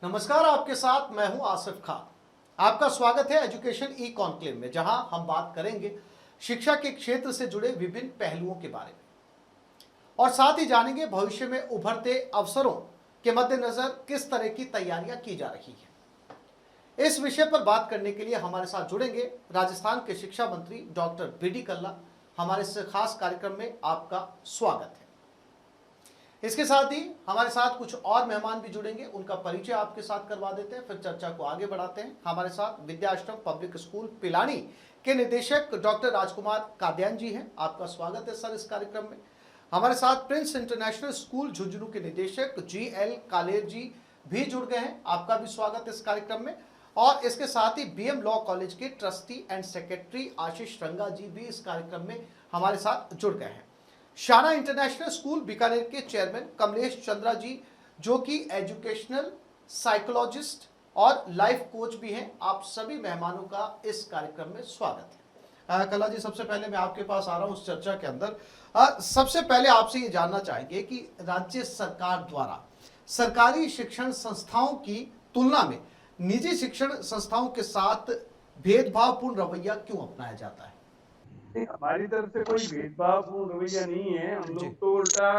नमस्कार, आपके साथ मैं हूं आसिफ खान। आपका स्वागत है एजुकेशन ई कॉन्क्लेव में, जहां हम बात करेंगे शिक्षा के क्षेत्र से जुड़े विभिन्न पहलुओं के बारे में और साथ ही जानेंगे भविष्य में उभरते अवसरों के मद्देनजर किस तरह की तैयारियां की जा रही हैं। इस विषय पर बात करने के लिए हमारे साथ जुड़ेंगे राजस्थान के शिक्षा मंत्री डॉक्टर बी.डी. कल्ला। हमारे इस खास कार्यक्रम में आपका स्वागत है। इसके साथ ही हमारे साथ कुछ और मेहमान भी जुड़ेंगे, उनका परिचय आपके साथ करवा देते हैं, फिर चर्चा को आगे बढ़ाते हैं। हमारे साथ विद्याश्रम पब्लिक स्कूल पिलानी के निदेशक डॉक्टर राजकुमार कादयान जी हैं। आपका स्वागत है सर इस कार्यक्रम में। हमारे साथ प्रिंस इंटरनेशनल स्कूल झुंझुनू के निदेशक जी.एल. कालेर जी भी जुड़ गए हैं। आपका भी स्वागत है इस कार्यक्रम में। और इसके साथ ही बी.एम. लॉ कॉलेज के ट्रस्टी एंड सेक्रेटरी आशीष रंगा जी भी इस कार्यक्रम में हमारे साथ जुड़ गए हैं। शाना इंटरनेशनल स्कूल बीकानेर के चेयरमैन कमलेश चंद्रा जी, जो कि एजुकेशनल साइकोलॉजिस्ट और लाइफ कोच भी हैं। आप सभी मेहमानों का इस कार्यक्रम में स्वागत है। कल्ला जी, सबसे पहले मैं आपके पास आ रहा हूं उस चर्चा के अंदर। सबसे पहले आपसे ये जानना चाहेंगे कि राज्य सरकार द्वारा सरकारी शिक्षण संस्थाओं की तुलना में निजी शिक्षण संस्थाओं के साथ भेदभावपूर्ण रवैया क्यों अपनाया जाता है? हमारी तरफ से कोई भेदभावपूर्ण रवैया नहीं है। हम जी लोग तो उल्टा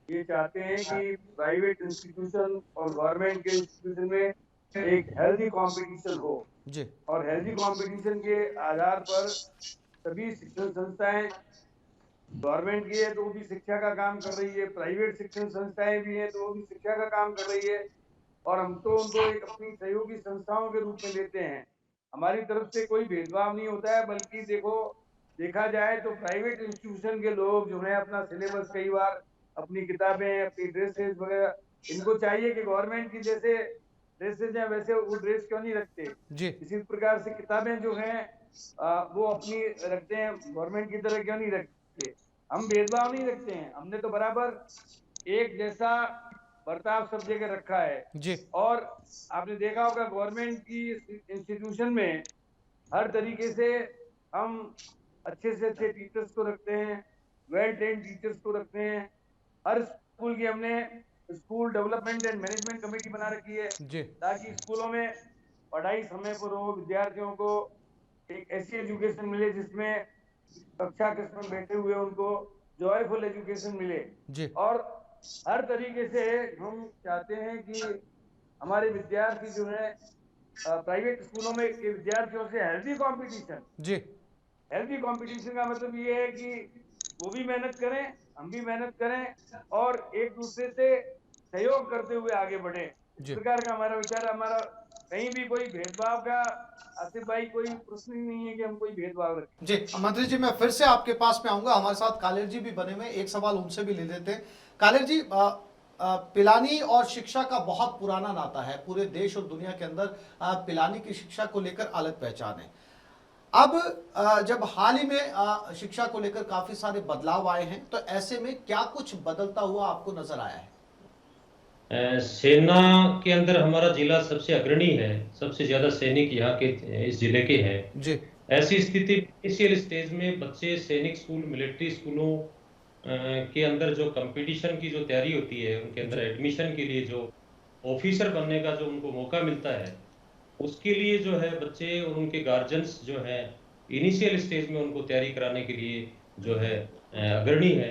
ये चाहते हैं कि प्राइवेट इंस्टीट्यूशन और गवर्नमेंट के इंस्टीट्यूशन में एक हेल्दी कंपटीशन हो जी और हेल्दी कंपटीशन के आधार पर सभी शिक्षण संस्थाएं, गवर्नमेंट की है तो वो भी शिक्षा का काम कर रही है, प्राइवेट शिक्षण संस्थाएं भी हैं तो वो भी शिक्षा का काम कर रही है, और हम तो उनको एक अपनी सहयोगी संस्थाओं के रूप में लेते हैं। हमारी तरफ से कोई भेदभाव नहीं होता है, बल्कि देखा जाए तो प्राइवेट इंस्टीट्यूशन के लोग जो है अपना सिलेबस कई बार, अपनी किताबें, अपनी ड्रेसेस वगैरह, इनको चाहिए कि गवर्नमेंट की जैसे ड्रेसेज हैं वैसे वो ड्रेस क्यों नहीं रखते। जी इसी प्रकार से किताबें जो हैं वो अपनी रखते हैं, गवर्नमेंट की तरह क्यों नहीं रखते। हम भेदभाव नहीं रखते हैं, हमने तो बराबर एक जैसा बर्ताव सब जगह रखा है। जी और आपने देखा होगा गवर्नमेंट की इंस्टीट्यूशन में हर तरीके से हम अच्छे से अच्छे टीचर्स को रखते हैं, वेल ट्रेन टीचर्स को रखते हैं। हर स्कूल की हमने school development and management committee बना रखी है, जी ताकि स्कूलों में पढ़ाई समय पर हो, विद्यार्थियों को एक ऐसी एजुकेशन मिले जिसमें कक्षा कक्ष में बैठे हुए उनको जॉयफुल एजुकेशन मिले। जी और हर तरीके से हम चाहते हैं कि हमारे विद्यार्थी जो है प्राइवेट स्कूलों में के विद्यार्थियों से जी हेल्दी कंपटीशन का मतलब ये है कि वो भी मेहनत करें, हम भी मेहनत करें और एक दूसरे से सहयोग करते हुए आगे बढ़े। इस जी प्रकार का हमारा विचार। हमारा कहीं भी कोई भेदभाव का, आसिफ भाई, कोई प्रश्न ही नहीं है कि हम कोई भेदभाव रखें। जी मंत्री जी, मैं फिर से आपके पास में आऊंगा। हमारे साथ कालेर जी भी बने हुए, एक सवाल उनसे भी ले लेते हैं। कालेर जी, पिलानी और शिक्षा का बहुत पुराना नाता है। पूरे देश और दुनिया के अंदर पिलानी की शिक्षा को लेकर अलग पहचान है। अब जब हाल ही में शिक्षा को लेकर काफी सारे बदलाव आए हैं, तो ऐसे में क्या कुछ बदलता हुआ आपको नजर आया है? सेना के अंदर हमारा जिला सबसे अग्रणी है, सबसे ज्यादा सैनिक यहाँ के इस जिले के हैं। जी ऐसी स्थिति इनिशियल स्टेज में बच्चे सैनिक स्कूल, मिलिट्री स्कूलों के अंदर जो कंपटीशन की जो तैयारी होती है, उनके अंदर एडमिशन के लिए जो ऑफिसर बनने का जो उनको मौका मिलता है, उसके लिए जो है बच्चे और उनके गार्जियंस जो है इनिशियल स्टेज में उनको तैयारी कराने के लिए जो है अग्रणी है।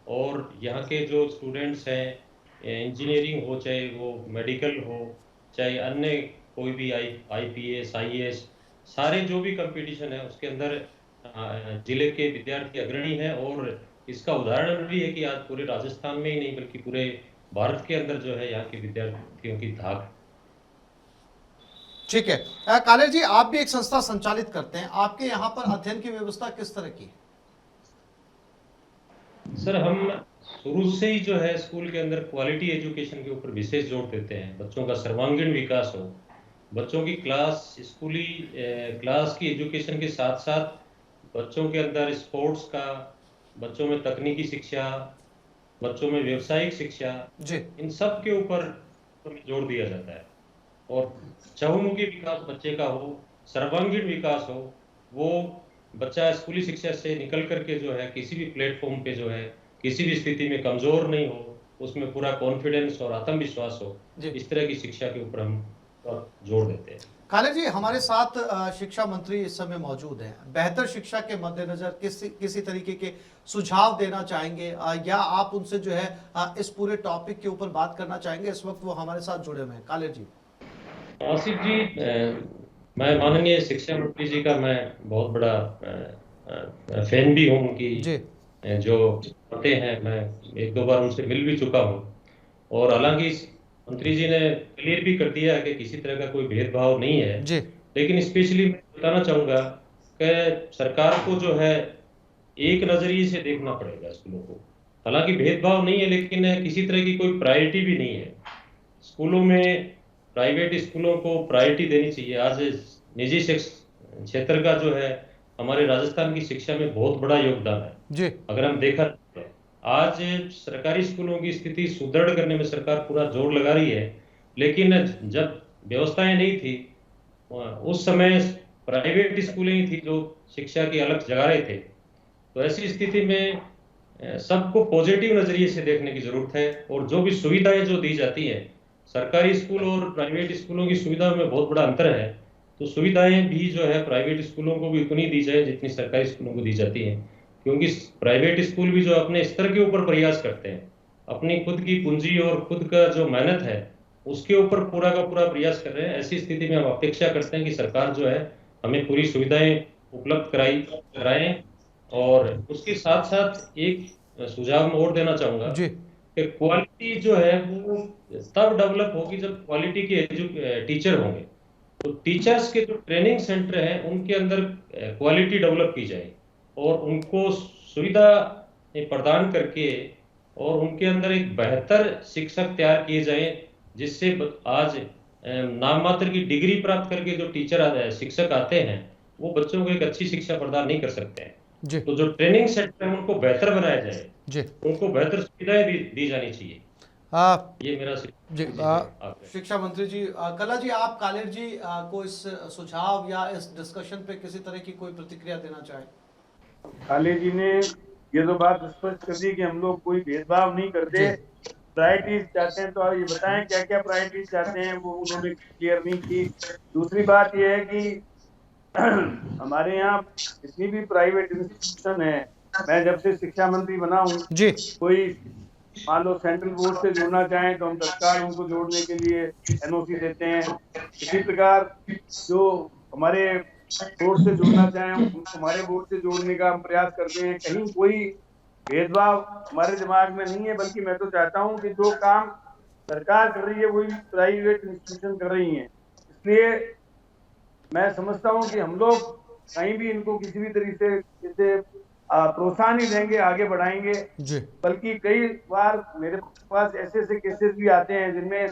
और यहाँ के जो स्टूडेंट्स हैं, इंजीनियरिंग हो, चाहे वो मेडिकल हो, चाहे अन्य कोई भी आईपीएस, आईएएस, सारे जो भी कंपटीशन है उसके अंदर जिले के विद्यार्थी अग्रणी हैं। और इसका उदाहरण भी है कि आज पूरे राजस्थान में ही नहीं बल्कि पूरे भारत के अंदर जो है यहाँ के विद्यार्थियों की धाक। ठीक है। कालेर जी, आप भी एक संस्था संचालित करते हैं। आपके यहाँ पर अध्ययन की व्यवस्था किस तरह की है? सर, हम शुरू से ही जो है स्कूल के अंदर क्वालिटी एजुकेशन के ऊपर विशेष जोर देते हैं। बच्चों का सर्वांगीण विकास हो, बच्चों की स्कूली क्लास की एजुकेशन के साथ साथ बच्चों के अंदर स्पोर्ट्स का, बच्चों में तकनीकी शिक्षा, बच्चों में व्यावसायिक शिक्षा, जी इन सब के ऊपर जोर दिया जाता है। और चहुमुखी विकास बच्चे का हो, सर्वांगीण विकास हो, वो बच्चा स्कूली शिक्षा से निकल करके जो है किसी भी प्लेटफॉर्म पे जो है किसी भी स्थिति में कमजोर नहीं हो, उसमें पूरा कॉन्फिडेंस और आत्मविश्वास हो, जी। इस तरह की शिक्षा के ऊपर हम जोर देते हैं। खालिद जी, हमारे साथ शिक्षा मंत्री इस समय मौजूद हैं। बेहतर शिक्षा के मद्देनजर किसी तरीके के सुझाव देना चाहेंगे या आप उनसे जो है इस पूरे टॉपिक के ऊपर बात करना चाहेंगे? इस वक्त वो हमारे साथ जुड़े हुए हैं। खालिद जी। आसिफ जी, मैं माननीय शिक्षा मंत्री जी का मैं बहुत बड़ा फैन भी हूँ उनकी। जी। जो बातें हैं, मैं एक दो बार उनसे मिल भी चुका हूँ, और हालांकि मंत्री जी ने क्लियर भी कर दिया है कि किसी तरह का कोई भेदभाव नहीं है। जी। लेकिन स्पेशली मैं बताना चाहूँगा कि सरकार को जो है एक नज़रिए से देखना पड़ेगा स्कूलों को। हालांकि भेदभाव नहीं है, लेकिन किसी तरह की कोई प्रायोरिटी भी नहीं है स्कूलों में। प्राइवेट स्कूलों को प्रायोरिटी देनी चाहिए। आज निजी क्षेत्र का जो है हमारे राजस्थान की शिक्षा में बहुत बड़ा योगदान है। जी। अगर हम देखा जाए, आज सरकारी स्कूलों की स्थिति सुदृढ़ करने में सरकार पूरा जोर लगा रही है, लेकिन जब व्यवस्थाएं नहीं थी उस समय प्राइवेट स्कूलें ही थी जो शिक्षा की अलग जगा रहे थे। तो ऐसी स्थिति में सबको पॉजिटिव नजरिए से देखने की जरूरत है, और जो भी सुविधाएं जो दी जाती हैं, सरकारी स्कूल और प्राइवेट स्कूलों की सुविधाओं में बहुत बड़ा अंतर है। तो सुविधाएं भी जो है प्राइवेट स्कूलों को भी उतनी दी जाए जितनी सरकारी स्कूलों को दी जाती है, क्योंकि प्राइवेट स्कूल भी जो अपने स्तर के ऊपर प्रयास करते हैं, अपनी खुद की पूंजी और खुद का जो मेहनत है उसके ऊपर पूरा का पूरा प्रयास कर रहे हैं। ऐसी स्थिति में हम अपेक्षा करते हैं कि सरकार जो है हमें पूरी सुविधाएं उपलब्ध कराएं। और उसके साथ साथ एक सुझाव मैं और देना चाहूंगा जी। कि क्वालिटी जो है वो तब डेवलप होगी जब क्वालिटी के टीचर होंगे। तो टीचर्स के जो ट्रेनिंग सेंटर हैं उनके अंदर क्वालिटी डेवलप की जाए, और उनको सुविधा प्रदान करके और उनके अंदर एक बेहतर शिक्षक तैयार किए जाएं, जिससे आज नाम मात्र की डिग्री प्राप्त करके जो टीचर शिक्षक आते हैं वो बच्चों को एक अच्छी शिक्षा प्रदान नहीं कर सकते हैं। जी। तो जो ट्रेनिंग सेंटर है उनको बेहतर बनाया जाए, जी। उनको बेहतर सुविधाएं दी जानी चाहिए। ये मेरा जी। शिक्षा मंत्री जी, कला जी, आप कालेर जी को इस सुझाव या इस डिस्कशन पे किसी तरह की कोई प्रतिक्रिया देना चाहें? खालिद जी ने ये तो बात स्पष्ट कर दी कि हम लोग कोई भेदभाव नहीं करते। प्रायोरिटीज चाहते हैं तो आप ये बताएं क्या क्या प्रायोरिटीज चाहते हैं, वो उन्होंने क्लियर नहीं की। दूसरी बात ये है कि हमारे यहाँ जितनी भी प्राइवेट इंस्टीट्यूशन है, मैं जब से शिक्षा मंत्री बना हूँ, कोई मान लो सेंट्रल बोर्ड से जुड़ना चाहें तो हम तत्काल उनको जोड़ने के लिए एनओसी देते हैं। इसी प्रकार जो हमारे बोर्ड से जुड़ना चाहें उनको हमारे बोर्ड से जोड़ने का हम प्रयास करते हैं। कहीं कोई भेदभाव हमारे दिमाग में नहीं है, बल्कि मैं तो चाहता हूं कि जो काम सरकार कर रही है वही प्राइवेट इंस्टीट्यूशन कर रही हैं। इसलिए मैं समझता हूं कि हम लोग कहीं भी इनको किसी भी तरीके से प्रोत्साहन नहीं देंगे, आगे बढ़ाएंगे। बल्कि कई बार मेरे पास ऐसे ऐसे केसेस भी आते हैं जिनमें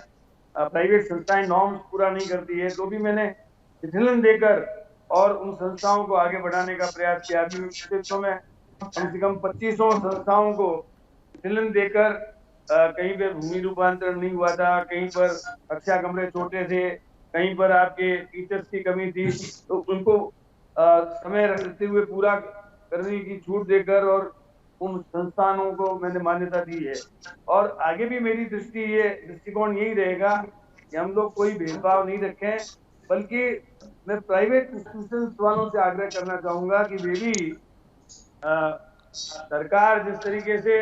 प्राइवेट संस्थाएं नॉर्म्स पूरा नहीं करती है, तो भी मैंने विचलन देकर और उन संस्थाओं को आगे बढ़ाने का प्रयास किया। अभी पिछले में कम से कम 2500 संस्थाओं को विचलन देकर कहीं पर भूमि रूपांतरण नहीं हुआ था, कहीं पर कक्षा कमरे छोटे थे, कहीं पर आपके टीचर्स की कमी थी, तो उनको समय रहते हुए पूरा करने की छूट देकर और उन संस्थानों को मैंने मान्यता दी है। और आगे भी मेरी दृष्टिकोण यही रहेगा कि हम लोग कोई भेदभाव नहीं रखें, बल्कि मैं प्राइवेट इंस्टीट्यूशन वालों से आग्रह करना चाहूंगा कि वे भी सरकार जिस तरीके से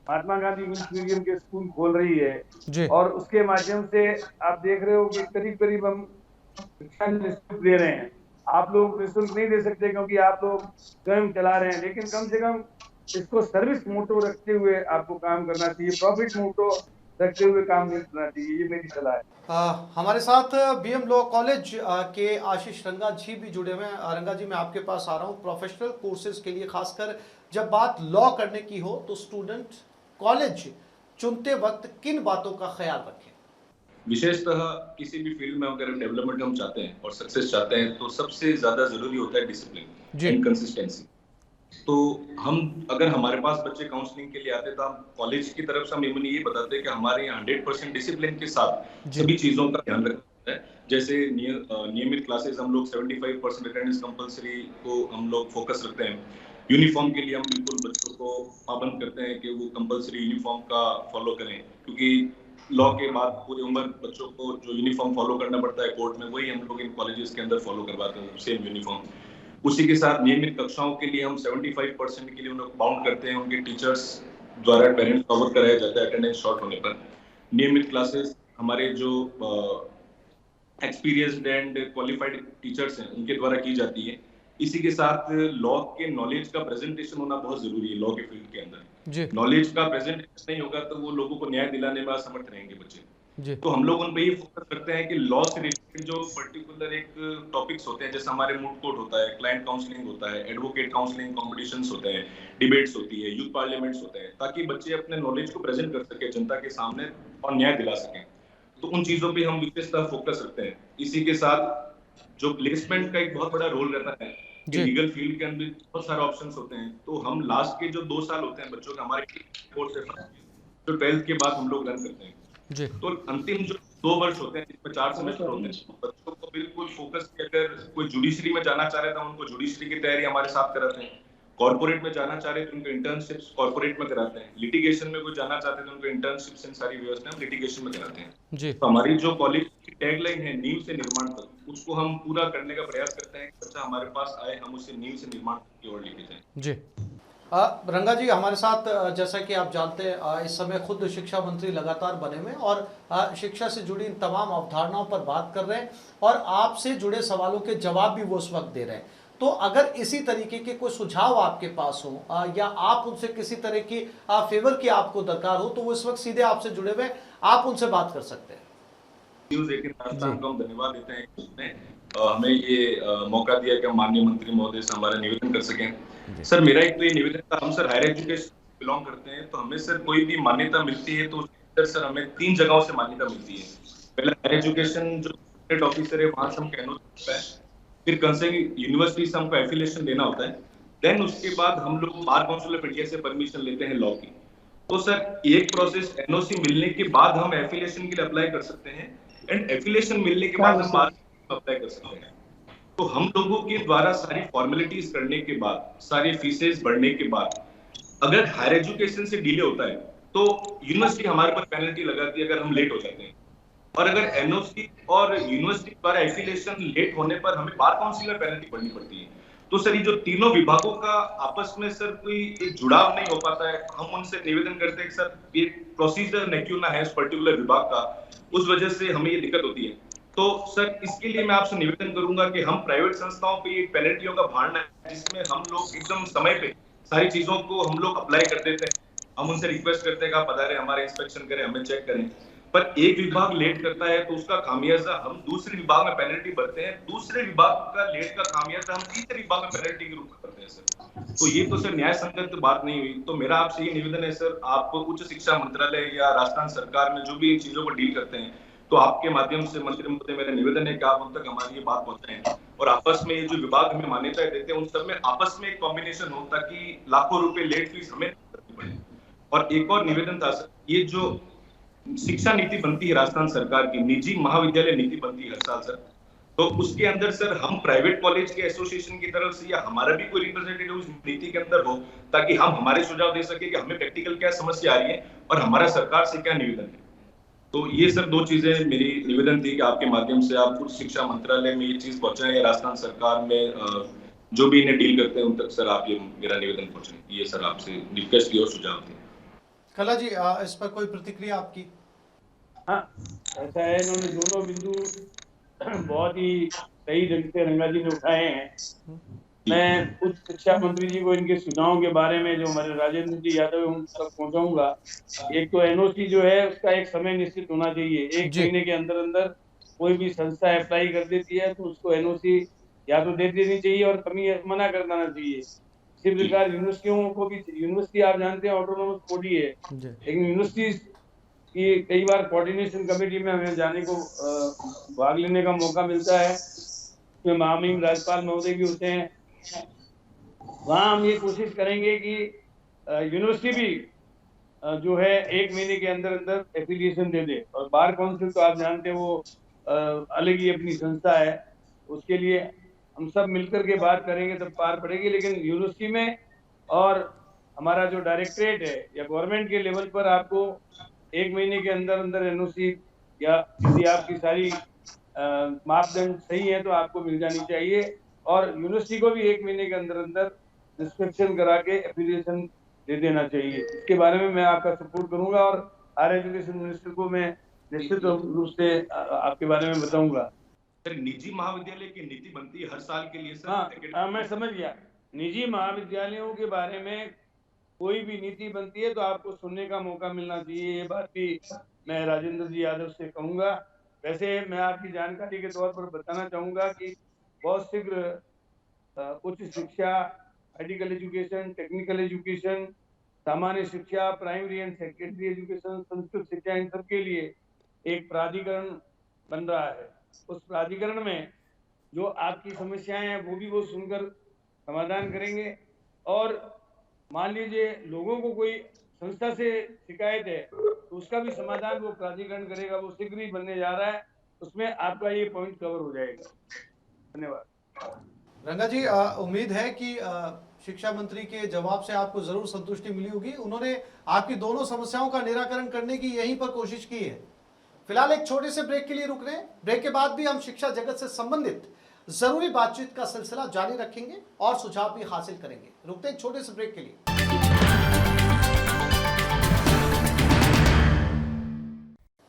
महात्मा गांधी इंग्लिश मीडियम के स्कूल खोल रही है और उसके माध्यम से आप देख रहे हो कि करीब करीब हम शिक्षा निःशुल्क दे रहे हैं। आप लोग निःशुल्क नहीं दे सकते क्योंकि आप लोग स्वयं चला रहे हैं, लेकिन कम से कम इसको सर्विस मोटो रखते हुए आपको काम करना चाहिए, प्रॉफिट मोटो रखते हुए काम नहीं करना चाहिए। ये मेरी सलाह है। हमारे साथ बीएम लॉ कॉलेज के आशीष रंगा जी भी जुड़े हुए हैं। रंगा जी, मैं आपके पास आ रहा हूँ। प्रोफेशनल कोर्सेज के लिए खासकर जब बात लॉ करने की हो तो स्टूडेंट कॉलेज चुनते वक्त किन बातों का ख्याल रखें? विशेषतः किसी भी फील्ड में अगर डेवलपमेंट हम चाहते हैं और सक्सेस चाहते हैं तो सबसे ज्यादा जरूरी होता है डिसिप्लिन एंड कंसिस्टेंसी। तो हम अगर हमारे पास बच्चे काउंसलिंग के लिए आते हैं तो हम कॉलेज की तरफ से हम ये बताते हैं कि हमारे यहाँ 100% डिसिप्लिन के साथ सभी चीजों का ध्यान रखते हैं। जैसे नियमित क्लासेस हम लोग 75% अटेंडेंस कंपलसरी को हम लोग फोकस रखते हैं। यूनिफॉर्म के लिए हम बिल्कुल बच्चों को पाबंद करते हैं कि वो कंपलसरी यूनिफॉर्म का फॉलो करें, क्योंकि लॉ के बाद पूरी उम्र बच्चों को जो यूनिफॉर्म फॉलो करना पड़ता है कोर्ट में, वही हम लोग इन कॉलेजेस के अंदर फॉलो करवाते हैं, सेम यूनिफॉर्म। उसी के साथ नियमित कक्षाओं के लिए हम 75% के लिए उन लोग बाउंड करते हैं, उनके टीचर्स द्वारा पेरेंट्स को अवगत कराया जाता है अटेंडेंस शॉर्ट होने पर। नियमित क्लासेस हमारे जो एक्सपीरियंस्ड एंड क्वालिफाइड टीचर्स हैं उनके द्वारा की जाती है। इसी के साथ लॉ के नॉलेज का प्रेजेंटेशन होना बहुत जरूरी है लॉ के फील्ड के अंदर। नॉलेज का प्रेजेंटेशन नहीं होगा तो वो लोगों को न्याय दिलाने में असमर्थ रहेंगे बच्चे। तो हम लोग उन पे ये फोकस करते हैं कि लॉ से रिलेटेड जो पर्टिकुलर एक टॉपिक्स होते हैं, जैसे हमारे मूड कोर्ट होता है, क्लाइंट काउंसलिंग होता है, एडवोकेट काउंसलिंग कॉम्पिटिशंस होते हैं, डिबेट्स होती है, यूथ पार्लियामेंट्स होते हैं, ताकि बच्चे अपने नॉलेज को प्रेजेंट कर सके जनता के सामने और न्याय दिला सकें। तो उन चीजों पे हम विशेषतः फोकस रखते हैं। इसी के साथ जो प्लेसमेंट का एक बहुत बड़ा रोल रहता है, लीगल फील्ड के अंदर बहुत सारे ऑप्शंस होते हैं, तो हम लास्ट के जो 2 साल होते हैं बच्चों के, हमारे कोर्स से जो 12th के बाद हम लोग रन करते हैं, तो अंतिम जो 2 वर्ष होते हैं जिसमें 4 सेमेस्टर होते हैं, बच्चों को बिल्कुल फोकस कि अगर कोई जुडिशरी में जाना चाह रहे तो हम उनको जुडिशरी की तैयारी हमारे साथ कराते हैं, कॉर्पोरेट में जाना चाह रहे तो उनको इंटर्नशिप्स कॉर्पोरेट में कराते हैं, लिटिगेशन में कोई जाना चाहते हैं तो उनको इंटर्नशिप्स इन सारी व्यवस्थाएं हम लिटिगेशन में कराते हैं। तो हमारी जो कॉलेज की टैगलाइन है नींव से निर्माण तक, उसको हम पूरा करने का प्रयास करते हैं कि बच्चा हमारे पास आए, हम उसे नींव से निर्माण की ओर लेके जाएं। जी रंगा जी, हमारे साथ जैसा कि आप जानते हैं इस समय खुद शिक्षा मंत्री लगातार बने हुए और शिक्षा से जुड़ी इन तमाम अवधारणाओं पर बात कर रहे हैं और आपसे जुड़े सवालों के जवाब भी वो उस वक्त दे रहे हैं। तो अगर इसी तरीके के कोई सुझाव आपके पास हो या आप उनसे किसी तरह की फेवर की आपको दरकार हो, तो वो इस वक्त सीधे आपसे जुड़े हुए, आप उनसे बात कर सकते हैं। धन्यवाद देते हैं हमें ये मौका दिया कि हम माननीय मंत्री महोदय से हमारा निवेदन कर सकें। सर मेरा एक तो ये निवेदन था, हम सर हायर एजुकेशन बिलोंग करते हैं, तो हमें सर कोई भी मान्यता मिलती है तो सर हमें 3 जगहों से मान्यता मिलती है। पहला हायर एजुकेशन जो स्टेट ऑफिसर है वहां से हमको एनओसी मिलता है, फिर कंसर्न यूनिवर्सिटी से हमको एफिलिएशन लेना होता है, देन उसके बाद हम लोग बार काउंसिल ऑफ इंडिया से परमिशन लेते हैं लॉ की। तो सर एक प्रोसेस एनओसी मिलने के बाद हम एफिलिएशन के लिए अप्लाई कर सकते हैं एंड एफिलिएशन मिलने के बाद हम बार अप्लाई कर सकते हैं। तो हम लोगों के द्वारा सारी फॉर्मेलिटीज करने के बाद, सारी फीसेस भरने के बाद, अगर हायर एजुकेशन से डिले होता है तो यूनिवर्सिटी हमारे पर पेनल्टी लगाती है अगर हम लेट हो जाते हैं, और अगर एनओसी और यूनिवर्सिटी द्वारा एफिलिएशन लेट होने पर हमें बार काउंसिल में पेनल्टी भरनी पड़ती है। तो सर ये जो तीनों विभागों का आपस में सर कोई एक जुड़ाव नहीं हो पाता है। हम उनसे निवेदन करते हैं कि सर ये प्रोसीजर न क्यों ना है इस पर्टिकुलर विभाग का, उस वजह से हमें ये दिक्कत होती है। तो सर इसके लिए मैं आपसे निवेदन करूंगा कि हम प्राइवेट संस्थाओं पे ये पेनल्टियों का भार है जिसमें हम लोग एकदम समय पे सारी चीजों को हम लोग अप्लाई कर देते हैं। हम उनसे रिक्वेस्ट करते हैं कि आप पधारें, हमारे इंस्पेक्शन करें, हमें चेक करें, पर एक विभाग लेट करता है तो उसका खामियाजा हम दूसरे विभाग में पेनल्टी भरते हैं, दूसरे विभाग का लेट का खामियाजा हम तीसरे विभाग में पेनल्टी के रूप में करते हैं सर। तो ये तो सर न्याय संगत बात नहीं हुई। तो मेरा आपसे ये निवेदन है सर, आप उच्च शिक्षा मंत्रालय या राजस्थान सरकार में जो भी इन चीजों को डील करते हैं, तो आपके माध्यम से मंत्री महोदय मेरा निवेदन है कि आप उन तक हमारी ये बात पहुंचाएं और आपस में ये जो विभाग हमें मान्यताएं देते हैं उन सब में आपस में एक कॉम्बिनेशन हो ताकि लाखों रुपए लेट फीस हमें करनी पड़े। और एक और निवेदन था सर, ये जो शिक्षा नीति बनती है राजस्थान सरकार की, निजी महाविद्यालय नीति बनती है हर साल सर, तो उसके अंदर सर हम प्राइवेट कॉलेज के एसोसिएशन की तरफ से या हमारा भी कोई रिप्रेजेंटेटिव उस नीति के अंदर हो ताकि हम हमारे सुझाव दे सके कि हमें प्रैक्टिकल क्या समस्या आ रही है और हमारा सरकार से क्या निवेदन है। तो ये सर 2 चीजें मेरी निवेदन थी कि आपके माध्यम से आप उच्च शिक्षा मंत्रालय में ये चीज पहुंचाएं या राजस्थान सरकार में जो भी इन्हें डील करते हैं उन तक सर आप ये मेरा निवेदन पहुंचाएं। ये सर आपसे रिक्वेस्ट की और सुझाव थे। कला जी इस पर कोई प्रतिक्रिया आपकी? हाँ, ऐसा है, इन्होंने दोनों बिंदु बहुत ही सही ढंग से रंगा जी ने उठाए हैं। मैं उच्च शिक्षा मंत्री जी को इनके सुझावों के बारे में जो हमारे राजेंद्र जी यादव उन तक पहुंचाऊंगा। एक तो एनओसी जो है उसका एक समय निश्चित होना चाहिए, 1 महीने के अंदर अंदर कोई भी संस्था अप्लाई कर देती है तो उसको एनओसी या तो दे देनी चाहिए और कमी मना कर देना चाहिए। इसी प्रकार यूनिवर्सिटियों को भी, यूनिवर्सिटी आप जानते हैं ऑटोनोमस बॉडी है, लेकिन यूनिवर्सिटी की कई बार कोऑर्डिनेशन कमेटी में हमें जाने को भाग लेने का मौका मिलता है, उसमें महामहिम राज्यपाल महोदय भी होते हैं। वहाँ हम ये कोशिश करेंगे कि यूनिवर्सिटी भी जो है 1 महीने के अंदर अंदर एफिलिएशन दे दे। और बार काउंसिल तो आप जानते हैं वो अलग ही अपनी संस्था है, उसके लिए हम सब मिलकर के बात करेंगे तब पार पड़ेगी। लेकिन यूनिवर्सिटी में और हमारा जो डायरेक्टरेट है या गवर्नमेंट के लेवल पर आपको 1 महीने के अंदर अंदर एनओसी या यदि आपकी सारी मापदंड सही है तो आपको मिल जानी चाहिए, और यूनिवर्सिटी को भी 1 महीने के अंदर अंदर इंस्पेक्शन करा के एप्लीकेशन दे देना चाहिए। इसके बारे में मैं आपका सपोर्ट करूंगा और हायर एजुकेशन मिनिस्टर को मैं निश्चित रूप से आपके बारे में बताऊंगा। सर, निजी महाविद्यालय की नीति बनती है हर साल के लिए सर। हाँ, मैं समझ गया। निजी महाविद्यालयों के बारे में कोई भी नीति बनती है तो आपको सुनने का मौका मिलना चाहिए। ये बात भी मैं राजेंद्र जी यादव से कहूंगा। वैसे मैं आपकी जानकारी के तौर पर बताना चाहूंगा कि बहुत शीघ्र उच्च शिक्षा, मेडिकल एजुकेशन, टेक्निकल एजुकेशन, सामान्य शिक्षा, primary and secondary education, Sanskrit शिक्षा, इन सब के लिए एक प्राधिकरण बन रहा है। उस प्राधिकरण में जो आपकी समस्याएं हैं वो सुनकर समाधान करेंगे, और मान लीजिए लोगों को कोई संस्था से शिकायत है तो उसका भी समाधान वो प्राधिकरण करेगा। वो शीघ्र ही बनने जा रहा है, उसमें आपका ये पॉइंट कवर हो जाएगा। धन्यवाद। रंगा जी, उम्मीद है कि शिक्षा मंत्री के जवाब से आपको जरूर संतुष्टि मिली होगी। उन्होंने आपकी दोनों समस्याओं का निराकरण करने की यहीं पर कोशिश की है। फिलहाल एक छोटे से ब्रेक के लिए रुक रहे हैं। ब्रेक के बाद भी हम शिक्षा जगत से संबंधित जरूरी बातचीत का सिलसिला जारी रखेंगे और सुझाव भी हासिल करेंगे। रुकते हैं छोटे से ब्रेक के लिए।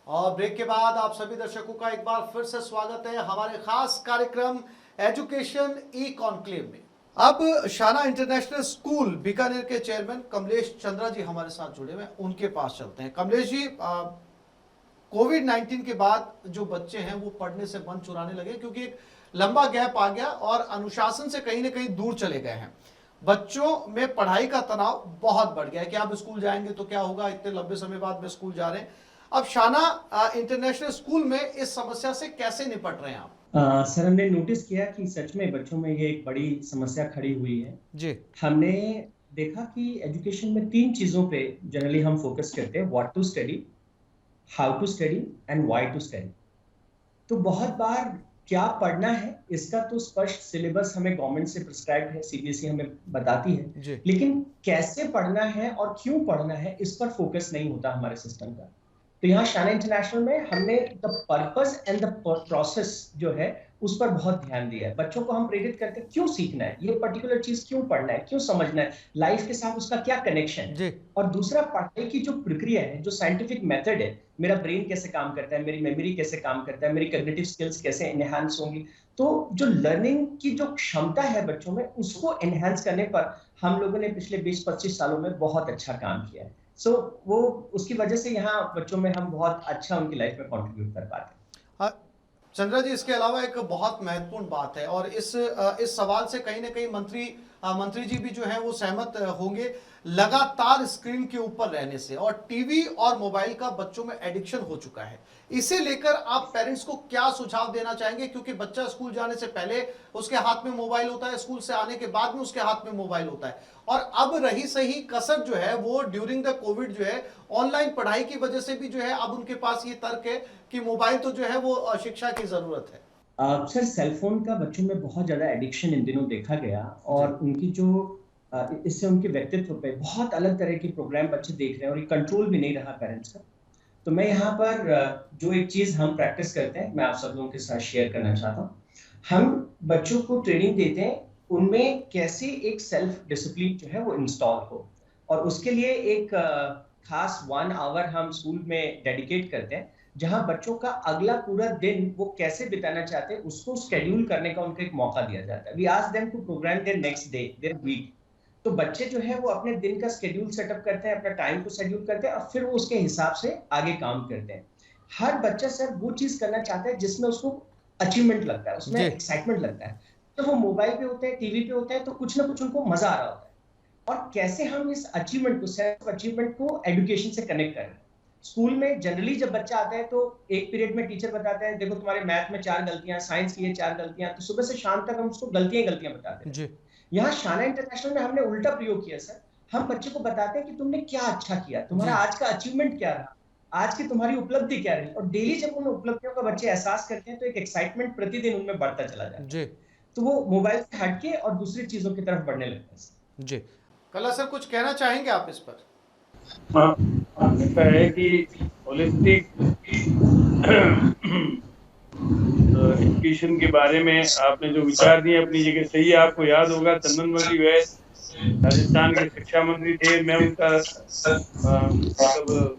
और ब्रेक के बाद आप सभी दर्शकों का एक बार फिर से स्वागत है हमारे खास कार्यक्रम एजुकेशन ई कॉन्क्लेव में। अब शाना इंटरनेशनल स्कूल बीकानेर के चेयरमैन कमलेश चंद्रा जी हमारे साथ जुड़े हुए हैं, उनके पास चलते हैं। कमलेश जी, कोविड-19 के बाद जो बच्चे हैं वो पढ़ने से मन चुराने लगे क्योंकि एक लंबा गैप आ गया और अनुशासन से कहीं ना कहीं दूर चले गए हैं। बच्चों में पढ़ाई का तनाव बहुत बढ़ गया है कि आप स्कूल जाएंगे तो क्या होगा, इतने लंबे समय बाद में स्कूल जा रहे हैं। अब शाना इंटरनेशनल स्कूल में इस समस्या से कैसे निपट रहे हैं आप? सर, हमने नोटिस किया कि सच में बच्चों में ये एक बड़ी समस्या खड़ी हुई है जी। हमने देखा कि एजुकेशन में 3 चीजों पे जनरली हम फोकस करते हैं: what to study, how to study and why to study. तो बहुत बार क्या पढ़ना है इसका तो स्पष्ट सिलेबस हमें गवर्नमेंट से प्रिस्क्राइब है, सीबीएसई हमें बताती है जी। लेकिन कैसे पढ़ना है और क्यों पढ़ना है इस पर फोकस नहीं होता हमारे सिस्टम का। तो यहाँ शाना इंटरनेशनल में हमने the purpose and the process जो है उस पर बहुत ध्यान दिया है। बच्चों को हम प्रेरित करते हैं क्यों सीखना है, ये पर्टिकुलर चीज क्यों पढ़ना है, क्यों समझना है, लाइफ के साथ उसका क्या कनेक्शन है। और दूसरा, पढ़ाई की जो प्रक्रिया है, जो साइंटिफिक मेथड है, मेरा ब्रेन कैसे काम करता है, मेरी मेमोरी कैसे काम करता है, मेरी कॉग्निटिव स्किल्स कैसे एनहांस होंगी। तो जो लर्निंग की जो क्षमता है बच्चों में उसको एनहांस करने पर हम लोगों ने पिछले 20-25 सालों में बहुत अच्छा काम किया है। वो उसकी वजह से यहाँ बच्चों में हम बहुत अच्छा उनकी लाइफ में कंट्रीब्यूट कर पाते हैं। चंद्रा जी, इसके अलावा एक बहुत महत्वपूर्ण बात है और इस सवाल से कहीं ना कहीं मंत्री जी भी जो है वो सहमत होंगे, लगातार स्क्रीन के ऊपर रहने से और टीवी और मोबाइल का बच्चों में एडिक्शन हो चुका है। इसे लेकर आप पेरेंट्स को क्या सुझाव देना चाहेंगे? क्योंकि बच्चा स्कूल जाने से पहले उसके हाथ में मोबाइल होता है, स्कूल से आने के बाद में उसके हाथ में मोबाइल होता है, और अब रही सही कसर जो है वो ड्यूरिंग द कोविड जो है ऑनलाइन पढ़ाई की वजह से भी जो है अब उनके पास ये तर्क है कि मोबाइल तो जो है वो शिक्षा की जरूरत है। सर, सेलफोन का बच्चों में बहुत ज्यादा एडिक्शन इन दिनों देखा गया और उनकी जो इससे उनके व्यक्तित्व पे बहुत अलग तरह के प्रोग्राम बच्चे देख रहे हैं और ये कंट्रोल भी नहीं रहा पेरेंट्स का। तो मैं यहाँ पर जो एक चीज हम प्रैक्टिस करते हैं मैं आप सब लोगों के साथ शेयर करना चाहता हूँ। हम बच्चों को ट्रेनिंग देते हैं उनमें कैसे एक सेल्फ डिसिप्लिन जो है वो इंस्टॉल हो, और उसके लिए एक खास 1 आवर हम स्कूल में डेडिकेट करते हैं जहां बच्चों का अगला पूरा दिन वो कैसे बिताना चाहते हैं उसको शेड्यूल करने का उनको एक मौका दिया जाता है। We ask them to programme their next day, their week. तो बच्चे जो है वो अपने दिन का शेड्यूल सेटअप करते हैं, अपना टाइम को शेड्यूल करते हैं और फिर वो उसके हिसाब से आगे काम करते हैं। हर बच्चा सर वो चीज करना चाहता है जिसमें उसको अचीवमेंट लगता है, उसमें एक्साइटमेंट लगता है। तो वो मोबाइल पे होते हैं, टीवी पे होते हैं, तो कुछ ना कुछ उनको मजा आ रहा होता है। और कैसे हम इस अचीवमेंट को, सेल्फ अचीवमेंट को एजुकेशन से कनेक्ट करें। स्कूल में जनरली जब बच्चा आता है तो एक पीरियड में टीचर बताता है देखो तुम्हारे मैथ में 4 गलतियां, साइंस की 4 गलतियां, तो सुबह से शाम तक हम उसको गलतियां बताते हैं। यहाँ शाना इंटरनेशनल में हमने उल्टा प्रयोग किया सर। हम बच्चे को बताते हैं कि तुमने क्या अच्छा किया, तुम्हारा आज का अचीवमेंट क्या रहा, आज की तुम्हारी उपलब्धि क्या रही। और डेली जब उन उपलब्धियों का बच्चे एहसास करते हैं तो एक एक्साइटमेंट प्रतिदिन उनमें बढ़ता चला जाता है। तो वो मोबाइल से हटके और दूसरी चीजों की तरफ बढ़ने लगते हैं। जी, कला सर कुछ कहना चाहेंगे आप इस पर? हाँ, ऐसा है कि होलिस्टिक एजुकेशन के बारे में आपने जो विचार दिए अपनी जगह सही है। आपको याद होगा चंदनमणि वैद्य राजस्थान के शिक्षा मंत्री थे, मैं उनका मतलब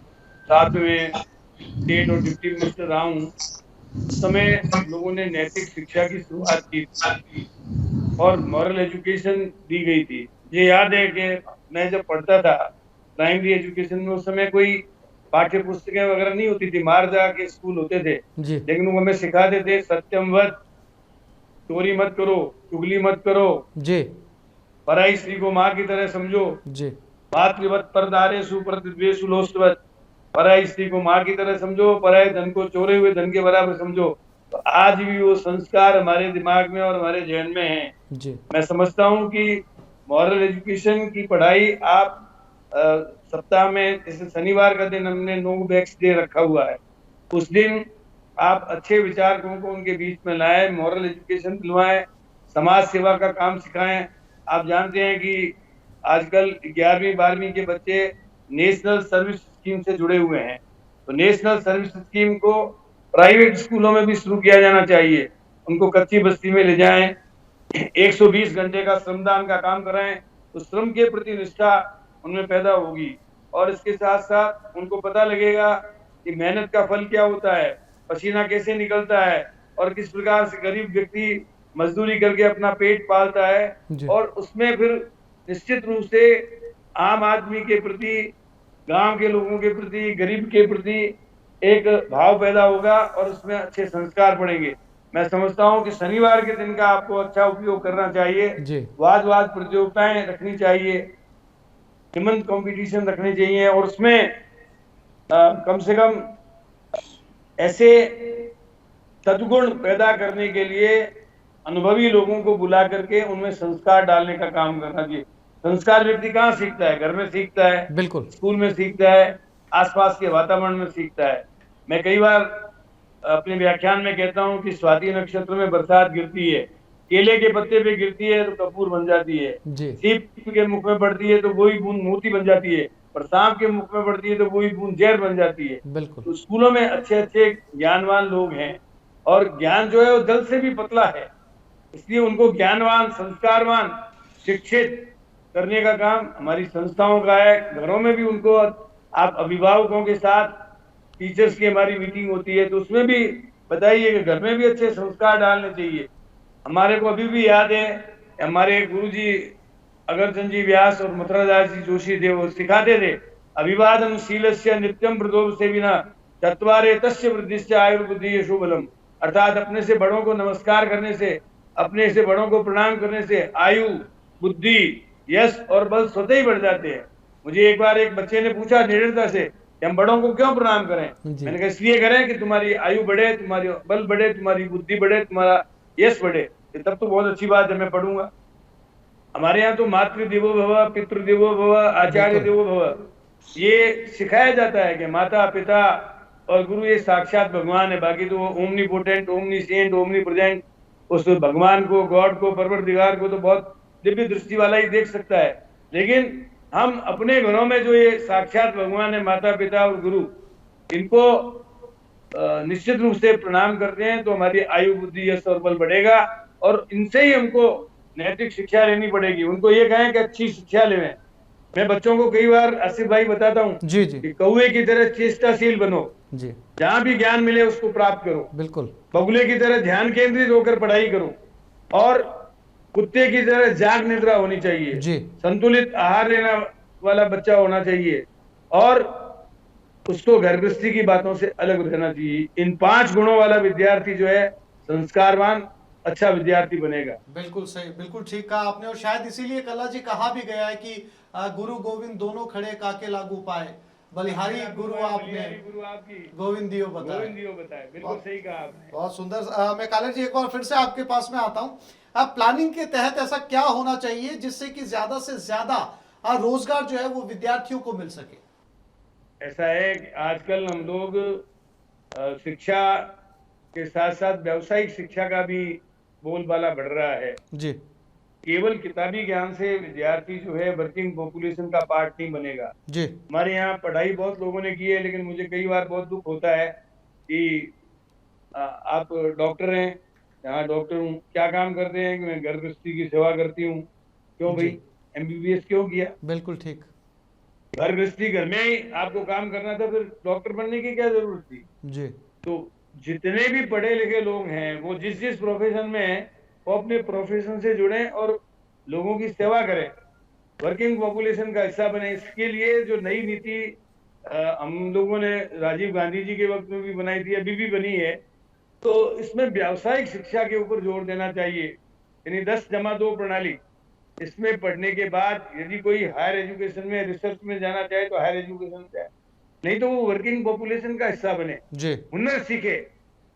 साथ में स्टेट और डिप्टी मिनिस्टर रहा हूँ। उस समय लोगों ने नैतिक शिक्षा की शुरुआत की और मॉरल एजुकेशन दी गई थी। ये याद है कि मैं जब पढ़ता था प्राइमरी एजुकेशन में, उस समय कोई पाठ्य पुस्तकें वगैरह नहीं होती थी, मारजा के स्कूल होते थे, लेकिन वो हमें सिखाते थे सत्यम वद, चोरी मत करो, चुगली मत करो जी, पराई स्त्री को माँ की तरह समझो जी, मातृवत परदारेषु प्रतिद्वेषु लोष्टवत, पराई स्त्री को माँ की तरह समझो, पराये धन को चोरे हुए धन के बराबर समझो। तो आज भी वो संस्कार हमारे दिमाग में और हमारे जहन में हैं। जी, मैं समझता हूँ कि मॉरल एजुकेशन की पढ़ाई आप सप्ताह में, जैसे शनिवार का दिन हमने नो बैक्स डे रखा हुआ है, उस दिन आप अच्छे विचारकों को उनके बीच में लाएं, मॉरल एजुकेशन दिलवाएं, समाज सेवा का काम सिखाएं। आप जानते हैं कि आजकल 11वीं 12वीं के बच्चे नेशनल सर्विस स्कीम से जुड़े हुए हैं, तो नेशनल सर्विस स्कीम को प्राइवेट स्कूलों में भी शुरू किया जाना चाहिए। उनको कच्ची बस्ती में ले जाएं, 120 घंटे का श्रमदान का काम कराएं, तो श्रम के प्रति निष्ठा उनमें पैदा होगी और इसके साथ साथ उनको पता लगेगा कि मेहनत का फल क्या होता है, पसीना कैसे निकलता है और किस प्रकार से गरीब व्यक्ति मजदूरी करके अपना पेट पालता है। और उसमें फिर निश्चित रूप से आम आदमी के प्रति, गांव के लोगों के प्रति, गरीब के प्रति एक भाव पैदा होगा और उसमें अच्छे संस्कार पड़ेंगे। मैं समझता हूँ कि शनिवार के दिन का आपको अच्छा उपयोग करना चाहिए, वाद प्रतियोगिताएं रखनी चाहिए, निबंध कंपटीशन रखने चाहिए और उसमें कम से कम ऐसे सद्गुण पैदा करने के लिए अनुभवी लोगों को बुला करके उनमें संस्कार डालने का काम करना चाहिए। संस्कार व्यक्ति कहाँ सीखता है? घर में सीखता है, बिल्कुल, स्कूल में सीखता है, आसपास के वातावरण में सीखता है। मैं कई बार अपने व्याख्यान में कहता हूँ कि स्वाति नक्षत्र में बरसात गिरती है, केले के पत्ते पे गिरती है तो कपूर बन जाती है, सीप के मुख में पड़ती है तो वही बूंद मोती बन जाती है, और सांप के मुख में पड़ती है तो वही बूंद जहर बन जाती है। बिल्कुल। तो स्कूलों में अच्छे अच्छे ज्ञानवान लोग हैं और ज्ञान जो है वो जल से भी पतला है, इसलिए उनको ज्ञानवान, संस्कारवान, शिक्षित करने का काम हमारी संस्थाओं का है। घरों में भी उनको, आप अभिभावकों के साथ टीचर्स की हमारी मीटिंग होती है तो उसमें भी बताइए कि घर में भी अच्छे संस्कार डालने चाहिए। हमारे को अभी भी याद है, हमारे गुरुजी अगरचंद जी व्यास और मथुरादास जी जोशी थे, वो सिखाते थे अभिवादन शीलस्य नित्यम प्रदोष से बिना चत्वारे तस्य वृद्धिश्च आयुर्बुद्धि यशो बलम, अर्थात अपने से बड़ों को नमस्कार करने से, अपने से बड़ों को प्रणाम करने से आयु, बुद्धि, यश और बल स्वतः ही बढ़ जाते हैं। मुझे एक बार एक बच्चे ने पूछा निडरता से कि हम बड़ों को क्यों प्रणाम करें? मैंने कहा इसलिए करें कि तुम्हारी आयु बढ़े, तुम्हारी बल बढ़े, तुम्हारी बुद्धि बढ़े, तुम्हारा यश बढ़े। तब तो बहुत अच्छी बात है, मैं पढ़ूंगा। हमारे यहाँ तो मातृ देवो भव, पितृ देवो भव, आचार्य देवो भव, ये सिखाया जाता है कि माता पिता और गुरु ये साक्षात भगवान है। बाकी तो ओमनीपोटेंट, ओमनीसेंट, ओमनीप्रेजेंट, उस भगवान को, गॉड को, परवरदिगार को तो बहुत दिव्य दृष्टि वाला ही देख सकता है, लेकिन हम अपने घरों में जो ये साक्षात भगवान है, माता पिता और गुरु, इनको निश्चित रूप से प्रणाम करते हैं तो हमारी आयु, बुद्धि, यश और बल बढ़ेगा और इनसे ही हमको नैतिक शिक्षा लेनी पड़ेगी। उनको ये कहें कि अच्छी शिक्षा लें। मैं बच्चों को कई बार आसिफ भाई बताता हूँ कि कौवे की तरह चेष्टाशील बनो, जहां भी ज्ञान मिले उसको प्राप्त करो, बिल्कुल बगुले की तरह ध्यान केंद्रित होकर पढ़ाई करो और कुत्ते की तरह जाग निद्रा होनी चाहिए, संतुलित आहार लेना वाला बच्चा होना चाहिए और उसको घर गृहस्थी की बातों से अलग रहना चाहिए। इन 5 गुणों वाला विद्यार्थी जो है संस्कारवान, अच्छा विद्यार्थी बनेगा। बिल्कुल सही, बिल्कुल ठीक कहा आपने। और शायद इसीलिए कला जी कहा भी गया है कि गुरु गोविंद दोनों खड़े काके लागू पाए, बलिहारी गुरु आपने, गोविंद दियो बताए। बिल्कुल सही कहा आपने, बहुत सुंदर। मैं कालर जी एक बार फिर से आपके पास में आता हूँ। अब प्लानिंग के तहत ऐसा क्या होना चाहिए जिससे कि ज्यादा से ज्यादा रोजगार जो है वो विद्यार्थियों को मिल सके? ऐसा है कि आजकल हम लोग शिक्षा के साथ साथ व्यावसायिक शिक्षा का भी बोलबाला बढ़ रहा है केवल किताबी ज्ञान से विद्यार्थी जो है वर्किंग पॉपुलेशन का पार्ट नहीं बनेगा जी। हमारे यहाँ पढ़ाई बहुत लोगों ने की है, लेकिन मुझे कई बार बहुत दुख होता है कि आप डॉक्टर हैं, यहाँ डॉक्टर हूँ, क्या काम करते हैं कि मैं घर गृहस्थी की सेवा करती हूँ। क्यों भाई, MBBS क्यों किया? बिल्कुल ठीक। घर गृहस्थी घर में ही आपको काम करना था, फिर डॉक्टर बनने की क्या जरूरत थी? जी। तो जितने भी पढ़े लिखे लोग हैं वो जिस जिस प्रोफेशन में हैं वो अपने प्रोफेशन से जुड़े और लोगों की सेवा करें, वर्किंग पॉपुलेशन का हिस्सा बने। इसके लिए जो नई नीति हम लोगों ने राजीव गांधी जी के वक्त में भी बनाई थी, अभी भी बनी है, तो इसमें व्यावसायिक शिक्षा के ऊपर जोर देना चाहिए। यानी 10+2 प्रणाली, इसमें पढ़ने के बाद यदि कोई हायर एजुकेशन में रिसर्च में जाना चाहे तो हायर एजुकेशन जाए, नहीं तो वो वर्किंग पॉपुलेशन का हिस्सा बने, हुनर सीखे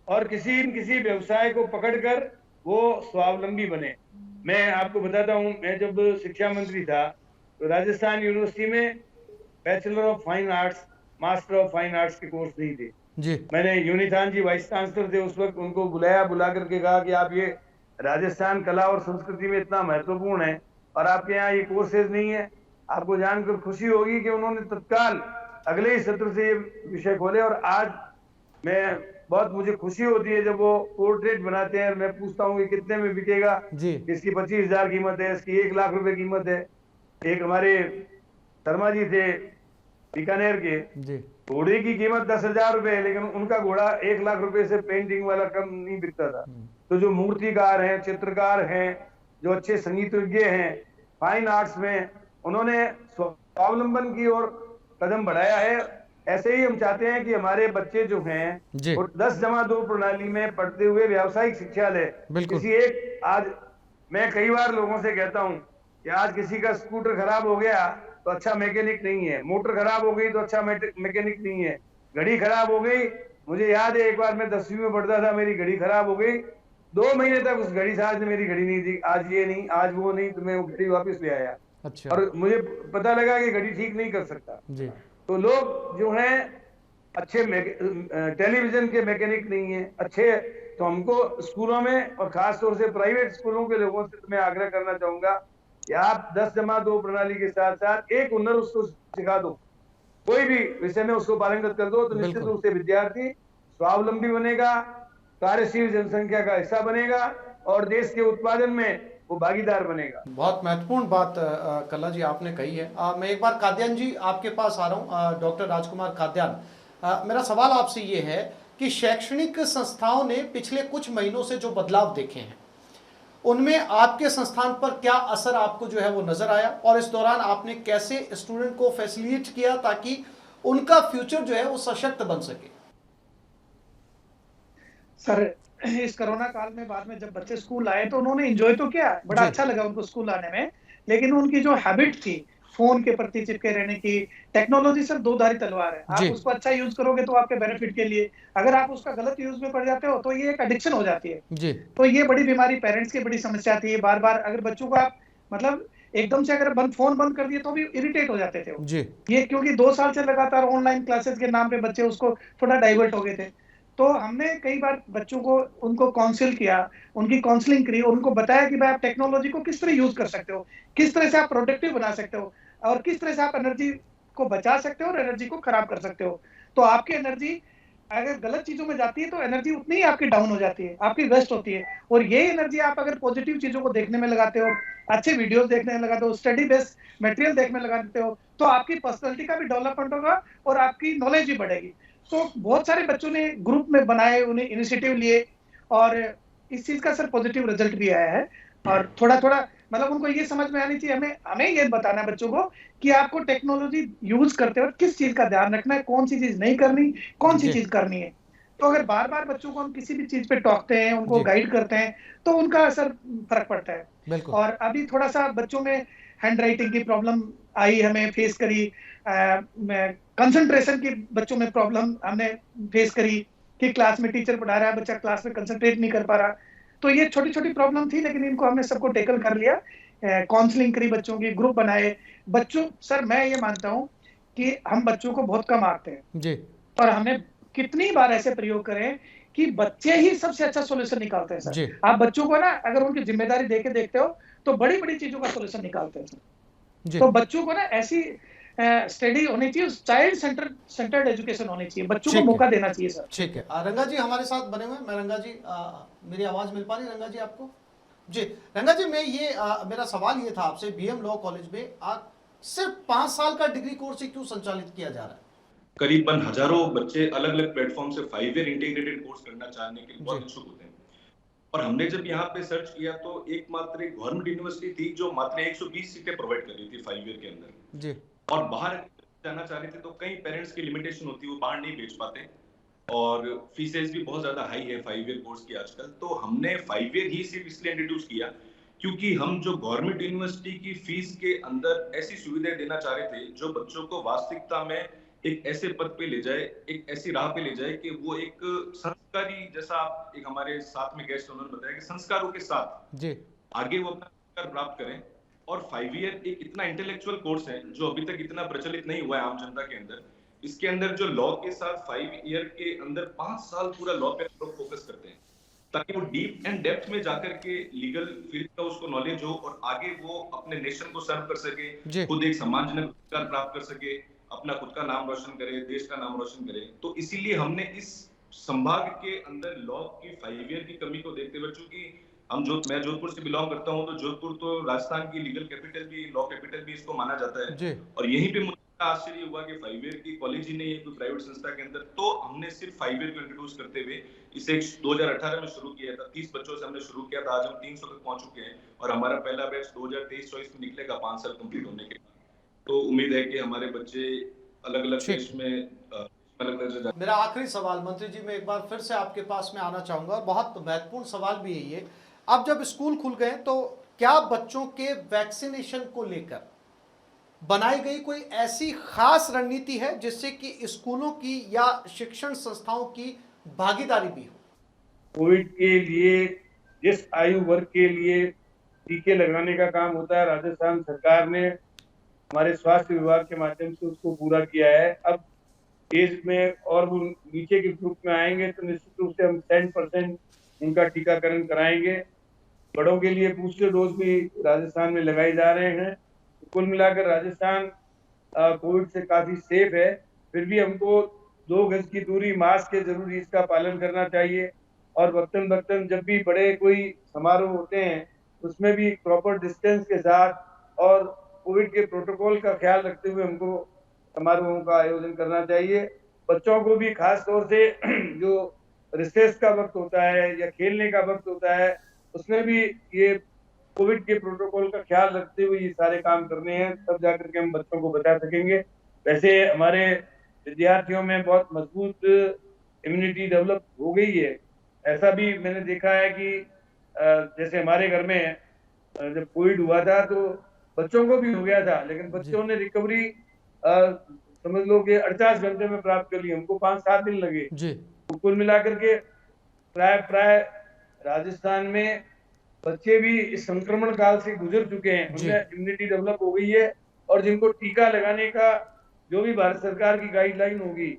और किसी व्यवसाय को पकड़कर वो स्वावलंबी बने। मैं आपको बताता हूँ, मैं जब शिक्षा मंत्री था तो राजस्थान यूनिवर्सिटी में bachelor of fine arts, master of fine arts के कोर्स नहीं थे जी। मैंने यूनिथान जी वाइस चांसलर थे उस वक्त, उनको बुला करके कहा कि आप ये राजस्थान कला और संस्कृति में इतना महत्वपूर्ण है और आपके यहाँ ये कोर्सेज नहीं है। आपको जानकर खुशी होगी कि उन्होंने तत्काल अगले ही सत्र से ये विषय खोले और आज मुझे खुशी होती है जब वो पोर्ट्रेट बनाते हैं। मैं पूछता हूँ कि कितने में बिकेगा जी? इसकी 25,000 कीमत है, इसकी 1 लाख रुपए कीमत है। एक हमारे शर्मा जी थे बीकानेर के जी, घोड़े की कीमत 10,000 रुपए है, लेकिन उनका घोड़ा 1 लाख रुपए से पेंटिंग वाला कम नहीं बिकता था। तो जो मूर्तिकार हैं, चित्रकार हैं, जो अच्छे संगीतज्ञ हैं फाइन आर्ट्स में, उन्होंने स्वावलंबन की ओर कदम बढ़ाया है। ऐसे ही हम चाहते हैं कि हमारे बच्चे जो हैं वो 10+2 प्रणाली में पढ़ते हुए व्यावसायिक शिक्षा ले। किसी एक, आज मैं कई बार लोगों से कहता हूँ कि आज किसी का स्कूटर खराब हो गया तो अच्छा मैकेनिक नहीं है, मोटर खराब हो गई तो अच्छा मैकेनिक नहीं है, घड़ी खराब हो गई। मुझे याद है एक बार मैं 10वीं में पढ़ता था, मेरी घड़ी खराब हो गई, 2 महीने तक उस घड़ी साथ में मेरी घड़ी नहीं थी, आज ये नहीं, आज वो नहीं, तो मैं वो घड़ी वापस ले आया। अच्छा। और मुझे पता लगा कि घड़ी ठीक नहीं कर सकता जी। तो लोग जो हैं अच्छे टेलीविजन के मैकेनिक नहीं है अच्छे, तो हमको स्कूलों में और खासतौर से प्राइवेट स्कूलों के लोगों से मैं आग्रह करना चाहूंगा कि आप 10+2 प्रणाली के साथ साथ एक हुनर उसको सिखा दो, कोई भी विषय में उसको पारंगत कर दो, तो निश्चित रूप से विद्यार्थी स्वावलंबी बनेगा, कार्यशील जनसंख्या का हिस्सा बनेगा और देश के उत्पादन में वो भागीदार बनेगा। बहुत महत्वपूर्ण बात कल्ला जी आपने कही है। मैं एक बार काद्यान जी आपके पास आ रहा हूँ, डॉक्टर राजकुमार काद्यान, मेरा सवाल आपसे ये है कि शैक्षणिक संस्थाओं ने पिछले कुछ महीनों से जो बदलाव देखे हैं उनमें आपके संस्थान पर क्या असर आपको जो है वो नजर आया, और इस दौरान आपने कैसे स्टूडेंट को फैसिलिटेट किया ताकि उनका फ्यूचर जो है वो सशक्त बन सके? सर, इस कोरोना काल में बाद में जब बच्चे स्कूल आए तो उन्होंने एंजॉय तो किया, बड़ा अच्छा लगा उनको स्कूल आने में, लेकिन उनकी जो हैबिट थी फोन के प्रति चिपके रहने की, टेक्नोलॉजी सर दो-धारी तलवार है। आप उसको अच्छा यूज करोगे तो आपके बेनिफिट के लिए, अगर आप उसका गलत यूज में पड़ जाते हो तो ये एक एडिक्शन हो जाती है जी। तो ये बड़ी बीमारी, पेरेंट्स की बड़ी समस्या थी। बार बार अगर बच्चों को आप मतलब एकदम से अगर फोन बंद कर दिए तो भी इरिटेट हो जाते थे वो जी। ये क्योंकि 2 साल से लगातार ऑनलाइन क्लासेस के नाम पे बच्चे उसको थोड़ा डाइवर्ट हो गए थे। तो हमने कई बार बच्चों को उनको काउंसिल किया, उनकी काउंसलिंग करी, उनको बताया कि भाई आप टेक्नोलॉजी को किस तरह यूज कर सकते हो, किस तरह से आप प्रोडक्टिव बना सकते हो और किस तरह से आप एनर्जी को बचा सकते हो और एनर्जी को खराब कर सकते हो। तो आपकी एनर्जी अगर गलत चीजों में जाती है तो एनर्जी उतनी ही आपकी डाउन हो जाती है, आपकी वेस्ट होती है। और ये एनर्जी आप अगर पॉजिटिव चीजों को देखने में लगाते हो, अच्छे वीडियोस देखने में लगाते हो, स्टडी बेस्ड मटेरियल देखने में लगाते हो, तो आपकी पर्सनालिटी का भी डेवलपमेंट होगा और आपकी नॉलेज भी बढ़ेगी। तो बहुत सारे बच्चों ने ग्रुप में बनाए, उन्हें इनिशिएटिव लिए और इस चीज का सर पॉजिटिव रिजल्ट भी आया है। और थोड़ा थोड़ा मतलब उनको ये समझ में आनी चाहिए, हमें ये बताना है बच्चों को कि आपको टेक्नोलॉजी यूज करते वक्त किस चीज का ध्यान रखना है, कौन सी चीज नहीं करनी, कौन सी चीज करनी है। तो अगर बार बार बच्चों को हम किसी भी चीज पे टोकते हैं, उनको गाइड करते हैं, तो उनका असर फर्क पड़ता है। और अभी थोड़ा सा बच्चों में हैंड राइटिंग की प्रॉब्लम आई, हमें फेस करी, कंसंट्रेशन की बच्चों में प्रॉब्लम हमने फेस करी कि क्लास में टीचर पढ़ा रहा है, बच्चा क्लास में कंसंट्रेट नहीं कर पा रहा। तो ये छोटी छोटी प्रॉब्लम थी, लेकिन इनको हमने सबको टेकल कर लिया, काउंसलिंग करी, बच्चों की ग्रुप बनाए। बच्चों, सर मैं ये मानता हूँ कि हम बच्चों को बहुत कम आते हैं जी, और हमें कितनी बार ऐसे प्रयोग करें कि बच्चे ही सबसे अच्छा सॉल्यूशन निकालते हैं सर। आप बच्चों को ना अगर उनकी जिम्मेदारी देके देखते हो तो बड़ी बड़ी चीजों का सोल्यूशन निकालते हैं। जी। तो बच्चों को ना ऐसी स्टडी होनी चाहिए, चाइल्ड सेंटर्ड एजुकेशन होनी चाहिए, बच्चों को ठीक है। मौका देना चाहिए सर। ठीक है। रंगा जी हमारे साथ बने हुए हैं। मैं रंगा जी, मेरी आवाज मिल पा रही रंगा जी आपको? जी रंगा जी, मैं ये मेरा सवाल ये था आपसे, बीएम लॉ कॉलेज में सिर्फ 5 साल का डिग्री कोर्स ही क्यों संचालित किया जा रहा है? करीबन हजारों बच्चे अलग अलग प्लेटफॉर्म से 5 ईयर इंटीग्रेटेड कोर्स करना चाहने के लिए बहुत इच्छुक होते हैं। और हमने जब यहाँ पे सर्च किया तो एकमात्र एक गवर्नमेंट यूनिवर्सिटी थी जो मात्र 120 सीटें प्रोवाइड कर रही थी 5 ईयर के अंदर जी। और बाहर जाना चाह रहे थे तो कई पेरेंट्स की लिमिटेशन होती है, वो बाहर नहीं भेज पाते और फीसेस भी बहुत ज्यादा हाई है 5 ईयर कोर्स की आजकल। तो हमने 5 ईयर ही सिर्फ इसलिए इंट्रोड्यूस किया क्योंकि हम जो गवर्नमेंट यूनिवर्सिटी की फीस के अंदर ऐसी सुविधाएं देना चाह रहे थे जो बच्चों को वास्तविकता में एक ऐसे पद पे ले जाए, एक ऐसी राह पे ले जाए कि वो एक संस्कारी, जैसा आप एक हमारे साथ में गेस्ट उन्होंने बताया कि संस्कारों के साथ जी आगे वो अपना संस्कार प्राप्त करें। और 5 ईयर एक इतना इंटेलेक्चुअल कोर्स है जो अभी तक इतना प्रचलित नहीं हुआ है आम जनता के अंदर। इसके अंदर जो लॉ के साथ 5 ईयर के अंदर 5 साल पूरा लॉ पे लोग फोकस करते हैं ताकि वो डीप एंड डेप्थ में जाकर के लीगल फील्ड का उसको नॉलेज हो और आगे वो अपने नेशन को सर्व कर सके, खुद एक सम्मानजनक रोजगार प्राप्त कर सके, अपना खुद का नाम रोशन करे, देश का नाम रोशन करे। तो इसीलिए हमने इस संभाग के अंदर लॉ की 5 ईयर की कमी को देखते हुए, चूंकि मैं जोधपुर से बिलोंग करता हूं तो जोधपुर तो राजस्थान की लीगल कैपिटल भी, लॉ कैपिटल भी इसको माना जाता है और यहीं पे मुझे आश्चर्य हुआ कि 5 ईयर की कॉलेज ही नहीं है कोई प्राइवेट संस्था के अंदर। तो हमने सिर्फ 5 ईयर को इंट्रोड्यूस करते हुए इसे 2018 में शुरू किया था। 30 बच्चों से हमने शुरू किया था, आज हम 300 तक पहुंच चुके हैं और हमारा पहला बैच 2023-24 में निकलेगा 5 साल कंप्लीट होने के बाद। तो उम्मीद है कि हमारे बच्चे अलग अलग देश में मेरा आखिरी सवाल मंत्री जी, मैं एक बार फिर से आपके पास में आना चाहूंगा और बहुत महत्वपूर्ण सवाल भी है ये। अब जब स्कूल खुल गए तो क्या बच्चों के वैक्सीनेशन को लेकर बनाई गई कोई ऐसी खास रणनीति है जिससे कि स्कूलों की या शिक्षण संस्थाओं की भागीदारी भी हो? कोविड के लिए जिस आयु वर्ग के लिए टीके लगाने का काम होता है, राजस्थान सरकार ने हमारे स्वास्थ्य विभाग के माध्यम से उसको पूरा किया है। अब एज में और वो नीचे के ग्रुप में आएंगे तो निश्चित रूप से हम 10% उनका टीकाकरण कराएंगे। बड़ों के लिए बूस्टर डोज भी राजस्थान में लगाए जा रहे हैं। तो कुल मिलाकर राजस्थान कोविड से काफी सेफ है। फिर भी हमको 2 गज की दूरी, मास्क के जरूरी इसका पालन करना चाहिए और वक्तन वक्तन जब भी बड़े कोई समारोह होते हैं उसमें भी प्रॉपर डिस्टेंस के साथ और कोविड के प्रोटोकॉल का ख्याल रखते हुए हमको समारोहों का आयोजन करना चाहिए। बच्चों को भी खास तौर से जो रिसेस का वक्त होता है या खेलने का वक्त होता है उसमें भी ये कोविड के प्रोटोकॉल का ख्याल रखते हुए ये सारे काम करने हैं, तब जाकर के हम बच्चों को बचा सकेंगे। वैसे हमारे विद्यार्थियों में बहुत मजबूत इम्यूनिटी डेवलप हो गई है। ऐसा भी मैंने देखा है कि जैसे हमारे घर में जब कोविड हुआ था तो बच्चों को भी हो गया था, लेकिन बच्चों ने रिकवरी समझ लो कि 48 घंटे में प्राप्त कर ली, हमको 5-7 दिन लगे। तो कुल मिलाकर के प्राय राजस्थान में बच्चे भी इस संक्रमण काल से गुजर चुके हैं, उनमें इम्यूनिटी डेवलप हो गई है और जिनको टीका लगाने का जो भी भारत सरकार की गाइडलाइन होगी,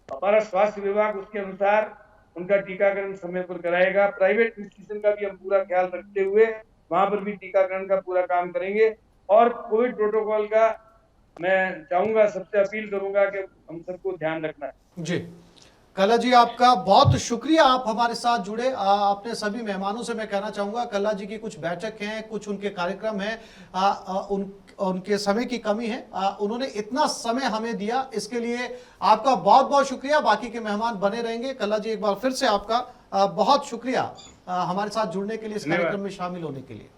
हमारा स्वास्थ्य विभाग उसके अनुसार उनका टीकाकरण समय पर कराएगा। प्राइवेट इंस्टीट्यूशन का भी हम पूरा ख्याल रखते हुए वहां पर भी टीकाकरण का पूरा काम करेंगे और कोविड प्रोटोकॉल का मैं चाहूंगा, सबसे अपील करूंगा कि हम सबको ध्यान रखना है। जी कल्ला जी, आपका बहुत शुक्रिया, आप हमारे साथ जुड़े। अपने सभी मेहमानों से मैं कहना चाहूंगा, कल्ला जी की कुछ बैठक हैं, कुछ उनके कार्यक्रम हैं, उनके समय की कमी है, उन्होंने इतना समय हमें दिया, इसके लिए आपका बहुत बहुत शुक्रिया। बाकी के मेहमान बने रहेंगे। कल्ला जी, एक बार फिर से आपका बहुत शुक्रिया हमारे साथ जुड़ने के लिए, इस कार्यक्रम में शामिल होने के लिए।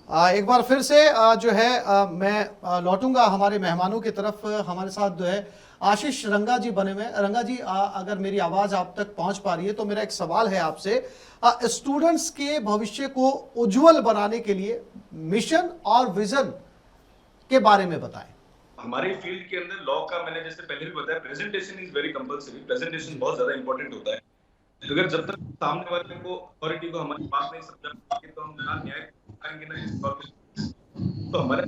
एक बार फिर से जो है मैं लौटूंगा हमारे मेहमानों की तरफ। हमारे साथ जो है आशीष रंगा जी बने हुए। रंगा जी, अगर मेरी आवाज आप तक पहुंच पा रही है तो मेरा एक सवाल है आपसे, स्टूडेंट्स के भविष्य को उज्जवल बनाने के लिए मिशन और विजन के बारे में बताएं। हमारे फील्ड के अंदर लॉ का, मैंने जैसे पहले भी बताया, presentation is very compulsory. Presentation बहुत ज्यादा इंपॉर्टेंट होता है। अगर जब तक सामने वाले को, अथॉरिटी को हमारी बात नहीं समझा पाएंगे तो हम ना न्याय पाएंगे ना इस बात को। तो हमारे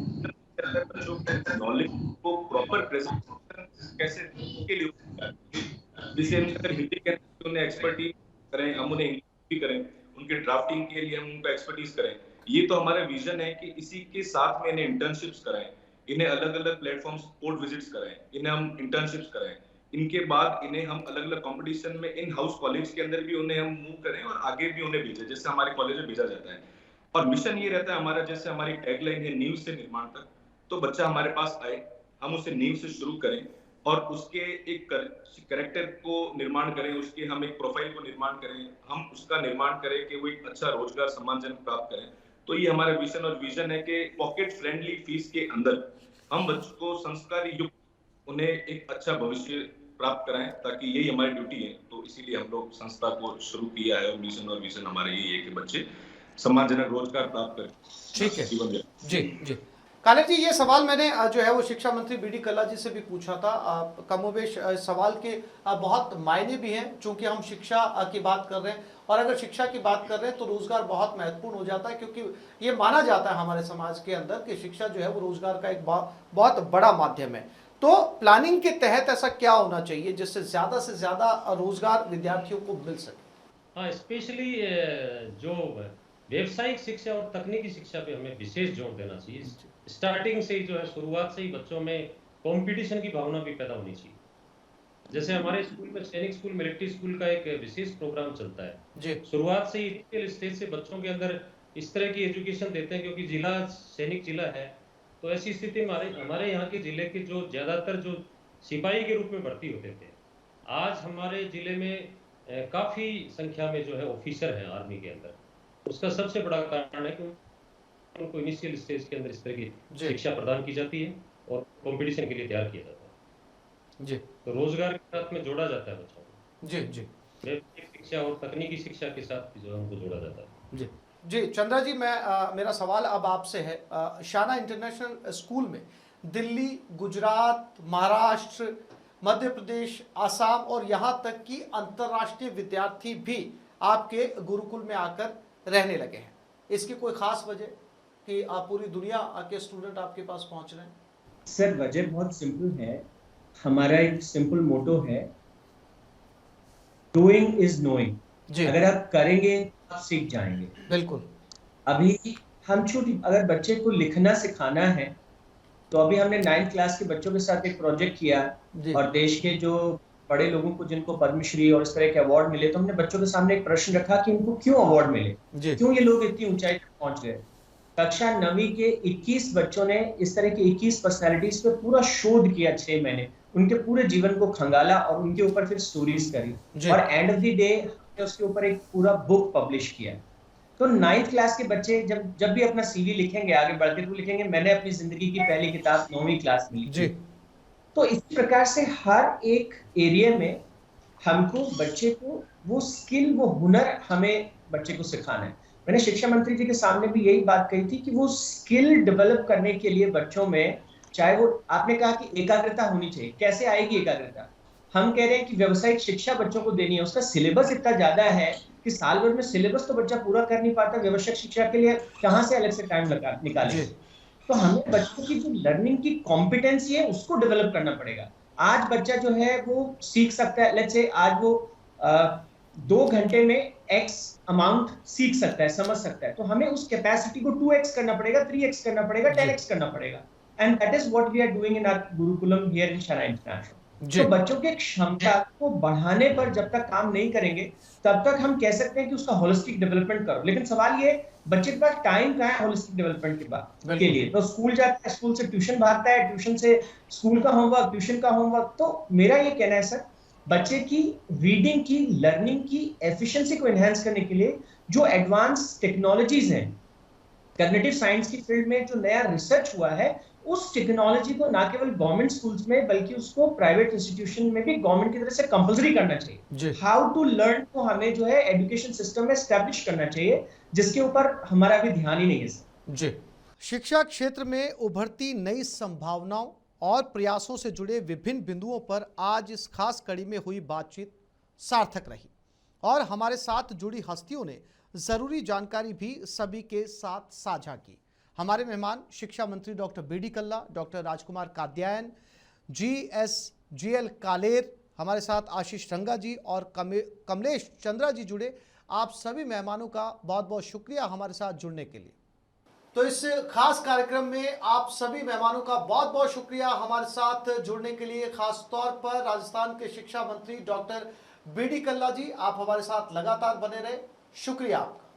जो नॉलेज को प्रॉपर प्रेजेंटेशन कैसे के लिए, जिसे हम अगर हिंदी के अंदर उन्हें एक्सपर्टीज करें, हम उन्हें इंग्लिश भी करें, उनके ड्राफ्टिंग के लिए हम उनको एक्सपर्टीज करें, ये तो हमारा विजन है कि इसी के साथ में इन्हें इंटर्नशिप्स कराएं, इन्हें अलग अलग प्लेटफॉर्म्स स्पोर्ट विजिट्स कराएं, इन्हें हम इंटर्नशिप्स कराएं, इनके बाद इन्हें हम अलग अलग कंपटीशन में इन हाउस कॉलेज के अंदर भी उन्हें हम मूव करें और आगे भी उन्हें भेजें, जैसे हमारे कॉलेज में भेजा जाता है। और मिशन ये रहता है हमारा, जैसे हमारी टैगलाइन है नींव से निर्माण तक, तो बच्चा हमारे पास आए, हम उसे नींव से शुरू करें और उसके एक कैरेक्टर को निर्माण करें, उसके हम एक प्रोफाइल को निर्माण करें, हम उसका निर्माण करें कि वो एक अच्छा रोजगार सम्मानजनक प्राप्त करें। तो ये हमारा मिशन और विजन है कि पॉकेट फ्रेंडली फीस के अंदर हम बच्चों को संस्कार युक्त उन्हें एक अच्छा भविष्य प्राप्त कराएं, ताकि यही हमारी ड्यूटी है। तो इसीलिए हम लोग संस्था को शुरू किया है और मिशन और विजन हमारा यही है कि बच्चे सम्मानजनक रोजगार प्राप्त करें। ठीक है जीवन जी जी। कालेर जी, ये सवाल मैंने जो है वो शिक्षा मंत्री बी.डी. कल्ला जी से भी पूछा था। कमोबेश सवाल के बहुत मायने भी हैं, चूंकि हम शिक्षा की बात कर रहे हैं, और अगर शिक्षा की बात कर रहे हैं तो रोजगार बहुत महत्वपूर्ण हो जाता है, क्योंकि ये माना जाता है हमारे समाज के अंदर कि शिक्षा जो है वो रोजगार का एक बहुत बड़ा माध्यम है। तो प्लानिंग के तहत ऐसा क्या होना चाहिए जिससे से ज्यादा रोजगार विद्यार्थियों को मिल सके? हाँ, स्पेशली जो व्यावसायिक शिक्षा और तकनीकी शिक्षा पे हमें विशेष जोर देना चाहिए। स्टार्टिंग से ही जो है, शुरुआत से ही बच्चों में कंपटीशन की भावना भी पैदा होनी चाहिए। जैसे हमारे स्कूल में सैनिक स्कूल मिलिट्री स्कूल का एक विशेष प्रोग्राम चलता है जी। शुरुआत से ही इनिशियल स्टेज से बच्चों के अंदर इस तरह की एजुकेशन देते हैं, क्योंकि जिला सैनिक जिला है, तो ऐसी स्थिति में हमारे यहाँ के जिले के जो ज्यादातर जो सिपाही के रूप में भर्ती होते थे, आज हमारे जिले में काफी संख्या में जो है ऑफिसर हैं आर्मी के अंदर। उसका सबसे बड़ा कारण है कि उनको इनिशियल स्टेज के अंदर इस तरह की शिक्षा प्रदान की जाती है और कंपटीशन के लिए तैयार किया जाता है जी। तो रोजगार के साथ में जोड़ा जाता है बच्चों को। जी जी। व्यावसायिक शिक्षा और तकनीकी शिक्षा के साथ जो है उनको जोड़ा जाता है। जी जी। चंद्रा जी, मेरा सवाल अब आपसे है। शाना इंटरनेशनल स्कूल में दिल्ली, गुजरात, महाराष्ट्र, मध्य प्रदेश, आसाम और यहाँ तक कि अंतर्राष्ट्रीय विद्यार्थी भी आपके गुरुकुल में आकर रहने लगे हैं। इसकी कोई खास वजह कि आप पूरी दुनिया के स्टूडेंट आपके पास पहुंच रहे हैं? सर, वजह बहुत सिंपल है। हमारा एक सिंपल मोटो है, डूइंग इज नोइंग। अगर आप करेंगे तो आप सीख जाएंगे। बिल्कुल। अभी हम अगर बच्चे को लिखना सिखाना है, तो अभी हमने 9th क्लास के बच्चों के साथ एक प्रोजेक्ट किया और देश के जो बड़े लोगों को जिनको पद्मश्री और इस तरह के अवार्ड मिले, तो हमने बच्चों के सामने एक प्रश्न रखा कि इनको क्यों अवार्ड मिले, क्यों ये लोग इतनी ऊंचाई तक पहुंच गए। कक्षा 9वीं के 21 बच्चों ने इस तरह की 21 पर्सनैलिटीज पे पूरा शोध किया 6 महीने, उनके पूरे जीवन को खंगाला और उनके ऊपर फिर स्टोरीज करी और एंड ऑफ द डे हमने उसके ऊपर एक पूरा बुक पब्लिश किया। तो 9th क्लास के बच्चे जब भी अपना सीवी लिखेंगे, आगे बढ़ते हुए लिखेंगे, मैंने अपनी जिंदगी की पहली किताब 9वीं क्लास में लिखी। तो इसी प्रकार से हर एक एरिया में हमको बच्चे को वो स्किल, वो हुनर हमें बच्चे को सिखाना है। मैंने शिक्षा मंत्री जी के सामने भी यही बात कही थी कि वो स्किल डेवलप करने के लिए बच्चों में, चाहे वो, आपने कहा कि एकाग्रता होनी चाहिए, कैसे आएगी एकाग्रता? हम कह रहे हैं कि व्यावसायिक शिक्षा बच्चों को देनी है, उसका सिलेबस इतना ज्यादा है कि साल भर में सिलेबस तो बच्चा पूरा कर नहीं पाता, व्यावसायिक शिक्षा के लिए कहाँ से अलग से टाइम निकाले? तो हमें बच्चों की जो लर्निंग की कॉम्पिटेंसी है उसको डेवलप करना पड़ेगा। आज बच्चा जो है वो सीख सकता है, लेट्स से आज वो 2 घंटे में X अमाउंट सीख सकता है, समझ सकता है, तो हमें उस कैपेसिटी को 2x करना पड़ेगा, 3x करना पड़ेगा, 10x करना पड़ेगा। And that is what we are doing in our Gurukulam here in Shana International. तो बच्चों के क्षमता को बढ़ाने पर जब तक काम नहीं करेंगे, तब तक हम कह सकते हैं कि उसका होलिस्टिक डेवलपमेंट करो। लेकिन सवाल ये, बच्चे के पास टाइम कहाँ है होलिस्टिक डेवलपमेंट के लिए? तो स्कूल जाता है, स्कूल से ट्यूशन भागता है, ट्यूशन से स्कूल का होमवर्क, ट्यूशन का होमवर्क। तो मेरा ये कहना है सर, बच्चे की रीडिंग की, लर्निंग की एफिशिएंसी को एनहांस करने के लिए जो एडवांस टेक्नोलॉजीज हैं, कॉग्निटिव साइंस की फील्ड में जो नया रिसर्च हुआ है, उस टेक्नोलॉजी को ना केवल गवर्नमेंट स्कूल्स में बल्कि उसको प्राइवेट इंस्टीट्यूशन में भी गवर्नमेंट की तरफ से कंपलसरी करना चाहिए। हाउ टू लर्न को हमें जो है एजुकेशन सिस्टम में एस्टैब्लिश करना चाहिए, जिसके ऊपर हमारा भी ध्यान ही नहीं है सर। जी। शिक्षा क्षेत्र में उभरती नई संभावनाओं और प्रयासों से जुड़े विभिन्न बिंदुओं पर आज इस खास कड़ी में हुई बातचीत सार्थक रही और हमारे साथ जुड़ी हस्तियों ने जरूरी जानकारी भी सभी के साथ साझा की। हमारे मेहमान शिक्षा मंत्री डॉक्टर बी.डी. कल्ला, डॉक्टर राजकुमार कात्यायन, GSGL कालेर, हमारे साथ आशीष रंगा जी और कमलेश चंद्रा जी जुड़े। आप सभी मेहमानों का बहुत बहुत शुक्रिया हमारे साथ जुड़ने के लिए। तो इस खास कार्यक्रम में आप सभी मेहमानों का बहुत बहुत शुक्रिया हमारे साथ जुड़ने के लिए। खास तौर पर राजस्थान के शिक्षा मंत्री डॉक्टर बी डी कल्ला जी, आप हमारे साथ लगातार बने रहे, शुक्रिया आपका।